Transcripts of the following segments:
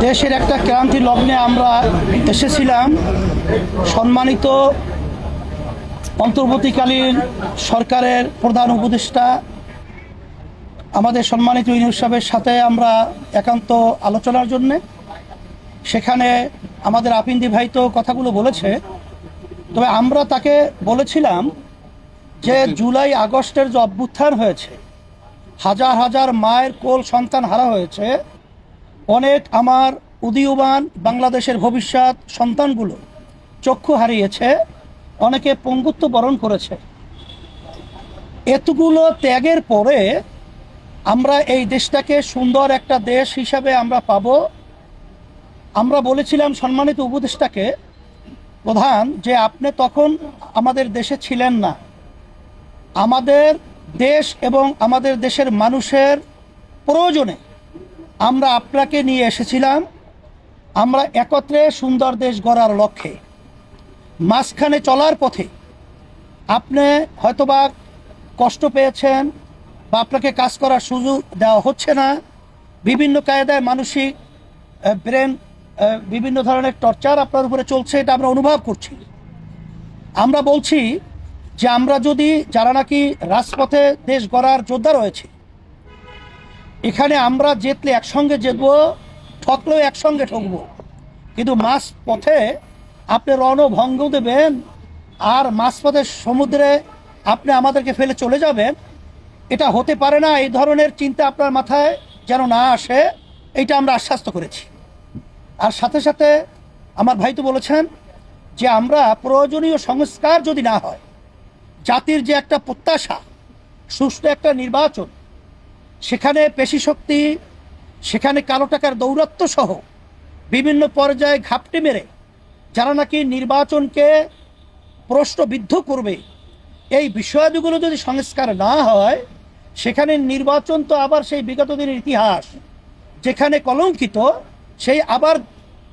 দেশের একটা ক্রান্তি লগ্নে আমরা এসেছিলাম। সম্মানিত অন্তর্বর্তীকালীন সরকারের প্রধান উপদেষ্টা আমাদের সম্মানিত ইউনূস সাহেবের সাথে আমরা একান্ত আলোচনার জন্যে। সেখানে আমাদের আপিন্দি ভাই তো কথাগুলো বলেছে, তবে আমরা তাকে বলেছিলাম যে জুলাই আগস্টের যে অভ্যুত্থান হয়েছে, হাজার হাজার মায়ের কোল সন্তান হারা হয়েছে, অনেক আমার উদীয়মান বাংলাদেশের ভবিষ্যৎ সন্তানগুলো চক্ষু হারিয়েছে, অনেকে পঙ্গুত্ব বরণ করেছে। এতগুলো ত্যাগের পরে আমরা এই দেশটাকে সুন্দর একটা দেশ হিসাবে আমরা পাব। আমরা বলেছিলাম সম্মানিত উপদেষ্টাকে প্রধান যে আপনি তখন আমাদের দেশে ছিলেন না। আমাদের দেশ এবং আমাদের দেশের মানুষের প্রয়োজনে আমরা আপনাকে নিয়ে এসেছিলাম। আমরা একত্রে সুন্দর দেশ গড়ার লক্ষ্যে মাঝখানে চলার পথে আপনি হয়তোবা কষ্ট পেয়েছেন বা আপনাকে কাজ করার সুযোগ দেওয়া হচ্ছে না, বিভিন্ন কায়দায় মানসিক ব্রেন বিভিন্ন ধরনের টর্চার আপনার উপরে চলছে, এটা আমরা অনুভব করছি। আমরা বলছি যে আমরা যদি যারা নাকি রাজপথে দেশ গড়ার যোদ্ধা রয়েছে, এখানে আমরা জিতলে একসঙ্গে জিতবো, ঠকলেও একসঙ্গে ঠকবো, কিন্তু মাঝ পথে আপনি রণভঙ্গ দেবেন আর মাঝপথে সমুদ্রে আপনি আমাদেরকে ফেলে চলে যাবেন, এটা হতে পারে না। এই ধরনের চিন্তা আপনার মাথায় যেন না আসে, এইটা আমরা আশ্বস্ত করেছি। আর সাথে সাথে আমার ভাই তো বলেছেন যে আমরা প্রয়োজনীয় সংস্কার যদি না হয়, জাতির যে একটা প্রত্যাশা সুষ্ঠু একটা নির্বাচন, সেখানে পেশি শক্তি, সেখানে কালো টাকার দৌরাত্ম্য সহ বিভিন্ন পর্যায়ে ঘাপটি মেরে যারা নাকি নির্বাচনকে প্রশ্নবিদ্ধ করবে, এই বিষয়াদিগুলো যদি সংস্কার না হয়, সেখানে নির্বাচন তো আবার সেই বিগত দিনের ইতিহাস যেখানে কলঙ্কিত, সেই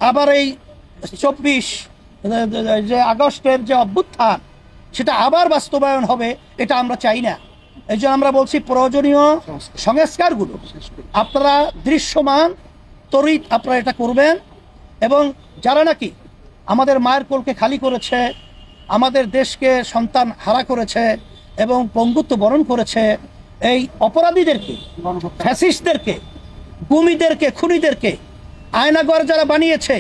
আবার এই 24 যে আগস্টের যে অভ্যুত্থান, সেটা আবার বাস্তবায়ন হবে, এটা আমরা চাই না। এই জন্য আমরা বলছি প্রয়োজনীয় সংস্কারগুলো আপনারা দৃশ্যমান তড়িৎ আপনারা এটা করবেন। এবং যারা নাকি আমাদের মায়ের কোলকে খালি করেছে, আমাদের দেশকে সন্তান হারা করেছে এবং পঙ্গুত্ব বরণ করেছে, এই অপরাধীদেরকে, ফ্যাসিস্টদেরকে, গুমিদেরকে, খুনিদেরকে, আয়নাঘর যারা বানিয়েছে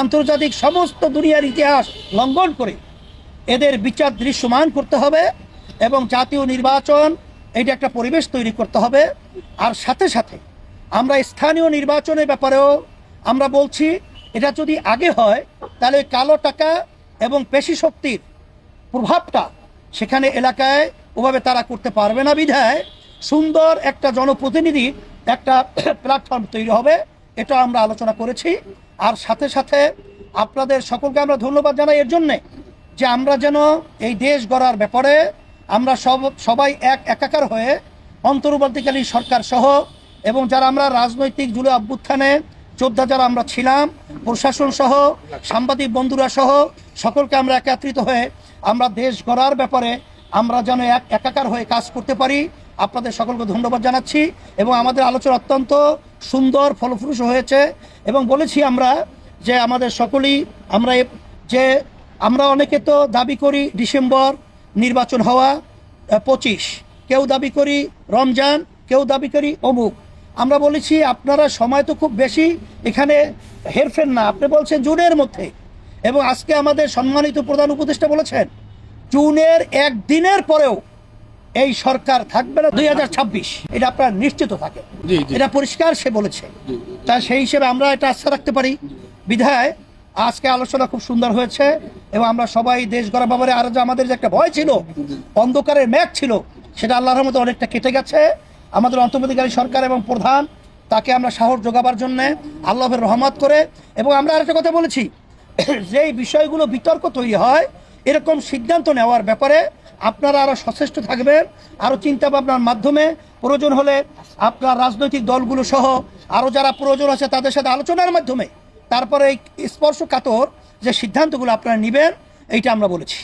আন্তর্জাতিক সমস্ত দুনিয়ার ইতিহাস লঙ্ঘন করে, এদের বিচার দৃশ্যমান করতে হবে এবং জাতীয় নির্বাচন এইটা একটা পরিবেশ তৈরি করতে হবে। আর সাথে সাথে আমরা স্থানীয় নির্বাচনের ব্যাপারেও আমরা বলছি, এটা যদি আগে হয় তাহলে কালো টাকা এবং পেশি শক্তির প্রভাবটা সেখানে এলাকায় ওভাবে তারা করতে পারবে না, বিধায় সুন্দর একটা জনপ্রতিনিধি একটা প্ল্যাটফর্ম তৈরি হবে, এটা আমরা আলোচনা করেছি। আর সাথে সাথে আপনাদের সকলকে আমরা ধন্যবাদ জানাই এর জন্যে যে আমরা যেন এই দেশ গড়ার ব্যাপারে আমরা সবাই একাকার হয়ে অন্তর্বর্তীকালীন সরকার সহ এবং যারা আমরা রাজনৈতিক জুলাই অভ্যুত্থানে যোদ্ধা যারা আমরা ছিলাম, প্রশাসন সহ সাংবাদিক বন্ধুরা সহ সকলকে আমরা একত্রিত হয়ে আমরা দেশ গড়ার ব্যাপারে আমরা যেন একাকার হয়ে কাজ করতে পারি। আপনাদের সকলকে ধন্যবাদ জানাচ্ছি এবং আমাদের আলোচনা অত্যন্ত সুন্দর ফলপ্রসূ হয়েছে। এবং বলেছি আমরা যে আমাদের সকলেই আমরা অনেকে তো দাবি করি ডিসেম্বর নির্বাচন হওয়া, 25, কেউ দাবি করি রমজান, কেউ দাবি করি অমুক। আমরা বলেছি আপনারা সময় তো খুব বেশি এখানে হেরফের না, আপনি বলছেন জুনের মধ্যে, এবং আজকে আমাদের সম্মানিত প্রধান উপদেষ্টা বলেছেন জুনের একদিনের পরেও এই সরকার থাকবে না 2026, এটা আপনারা নিশ্চিত থাকে, এটা পরিষ্কার সে বলেছে। তা সেই হিসেবে আমরা এটা আস্থা রাখতে পারি, বিধায় আজকে আলোচনা খুব সুন্দর হয়েছে এবং আমরা সবাই দেশ গড়া ব্যাপারে আর যে আমাদের যে একটা ভয় ছিল, অন্ধকারের মেঘ ছিল, সেটা আল্লাহর রহমতে অনেকটা কেটে গেছে। আমাদের অন্তর্বর্তীকালীন সরকার এবং প্রধান তাকে আমরা সাহস যোগাবার জন্যে আল্লাহের রহমত করে। এবং আমরা আরেকটা কথা বলেছি, যেই বিষয়গুলো বিতর্ক তৈরি হয়, এরকম সিদ্ধান্ত নেওয়ার ব্যাপারে আপনারা আরও সচেষ্ট থাকবেন, আরও চিন্তা ভাবনার মাধ্যমে প্রয়োজন হলে আপনার রাজনৈতিক দলগুলো সহ আরও যারা প্রয়োজন আছে তাদের সাথে আলোচনার মাধ্যমে তারপরে এই স্পর্শকাতর যে সিদ্ধান্তগুলো আপনারা নেবেন, এইটা আমরা বলেছি।